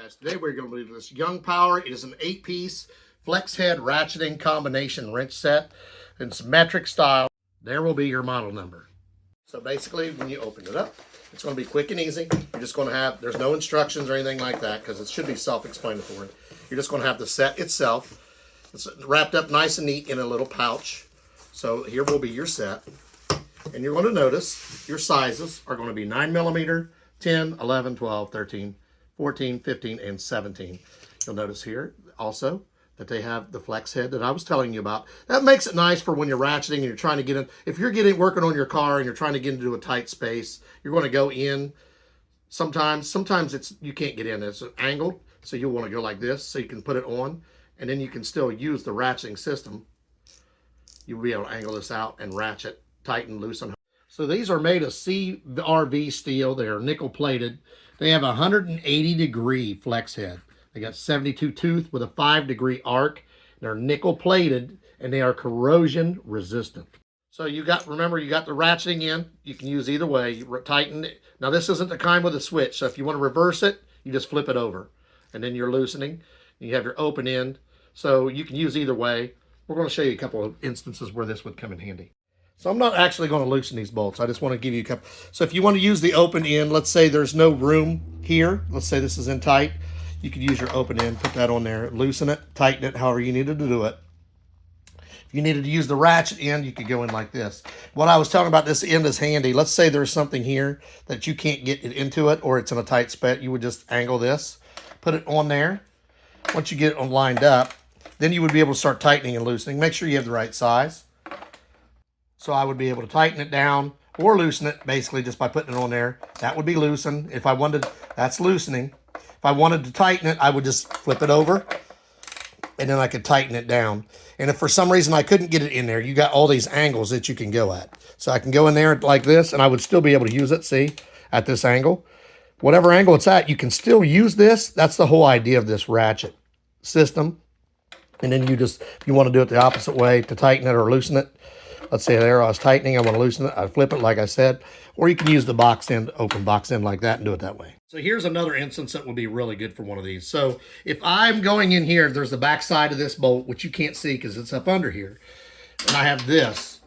Guys, today we're going to do this YOUNGPOWER. It is an 8-piece flex head ratcheting combination wrench set. It's metric style. There will be your model number. So basically, when you open it up, it's going to be quick and easy. You're just going to have, there's no instructions or anything like that because it should be self-explanatory. You're just going to have the set itself. It's wrapped up nice and neat in a little pouch. So here will be your set. And you're going to notice your sizes are going to be 9mm, 10, 11, 12, 13, 14, 15, and 17. You'll notice here also that they have the flex head that I was telling you about. That makes it nice for when you're ratcheting and you're trying to get in. If you're working on your car and you're trying to get into a tight space, you're going to go in. Sometimes you can't get in. It's angled, so you'll want to go like this so you can put it on, and then you can still use the ratcheting system. You'll be able to angle this out and ratchet, tighten, loosen. So these are made of CRV steel. They are nickel plated. They have a 180-degree flex head. They got 72 tooth with a 5-degree arc. They're nickel plated and they are corrosion resistant. So remember you got the ratcheting in. You can use either way. You tighten it. Now this isn't the kind with a switch. So if you want to reverse it, you just flip it over and then you're loosening. You have your open end. So you can use either way. We're going to show you a couple of instances where this would come in handy. So I'm not actually going to loosen these bolts. I just want to give you a couple. So if you want to use the open end, let's say there's no room here. Let's say this is in tight. You could use your open end, put that on there, loosen it, tighten it, however you needed to do it. If you needed to use the ratchet end, you could go in like this. What I was talking about, this end is handy. Let's say there's something here that you can't get it into it or it's in a tight spot. You would just angle this, put it on there. Once you get it lined up, then you would be able to start tightening and loosening. Make sure you have the right size. So I would be able to tighten it down or loosen it basically just by putting it on there. That would be loosen. If I wanted, that's loosening. If I wanted to tighten it, I would just flip it over and then I could tighten it down. And if for some reason I couldn't get it in there, you got all these angles that you can go at. So I can go in there like this and I would still be able to use it, see, at this angle. Whatever angle it's at, you can still use this. That's the whole idea of this ratchet system. And then if you want to do it the opposite way to tighten it or loosen it. Let's say there I was tightening, I want to loosen it, I flip it like I said, or you can use the box end, open box end like that and do it that way. So here's another instance that would be really good for one of these. So if I'm going in here, there's the back side of this bolt, which you can't see because it's up under here. And I have this.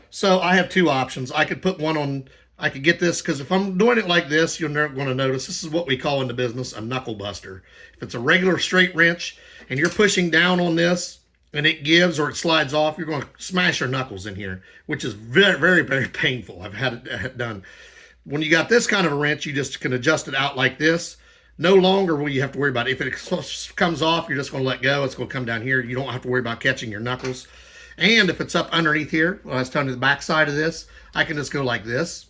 So I have two options. I could put one on, I could get this, because if I'm doing it like this, you're going to notice this is what we call in the business a knuckle buster. If it's a regular straight wrench and you're pushing down on this, and it gives or it slides off, you're going to smash your knuckles in here, which is very, very, very painful. I've had it done. When you got this kind of a wrench, you just can adjust it out like this. No longer will you have to worry about it. If it comes off, you're just going to let go. It's going to come down here. You don't have to worry about catching your knuckles. And if it's up underneath here, when I was telling you the back side of this, I can just go like this.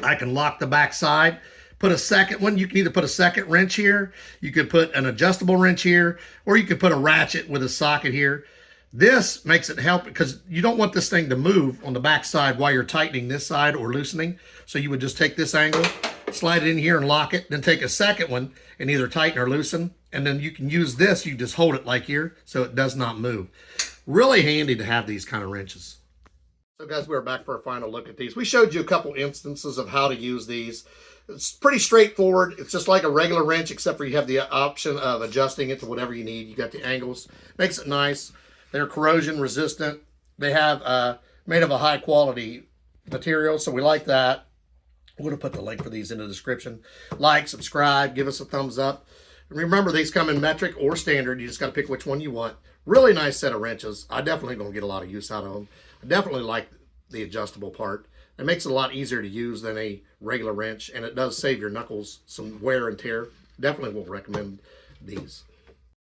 I can lock the back side. Put a second one. You can either put a second wrench here, you could put an adjustable wrench here, or you could put a ratchet with a socket here. This makes it help because you don't want this thing to move on the back side while you're tightening this side or loosening. So you would just take this angle, slide it in here and lock it, then take a second one and either tighten or loosen. And then you can use this, you just hold it like here so it does not move. Really handy to have these kind of wrenches. So guys, we're back for a final look at these. We showed you a couple instances of how to use these. It's pretty straightforward. It's just like a regular wrench, except for you have the option of adjusting it to whatever you need. You got the angles. Makes it nice. They're corrosion resistant. They have made of a high quality material, so we like that. We're going to put the link for these in the description. Like, subscribe, give us a thumbs up. And remember, these come in metric or standard. You just got to pick which one you want. Really nice set of wrenches. I definitely going to get a lot of use out of them. I definitely like the adjustable part. It makes it a lot easier to use than a regular wrench, and it does save your knuckles some wear and tear. Definitely will recommend these.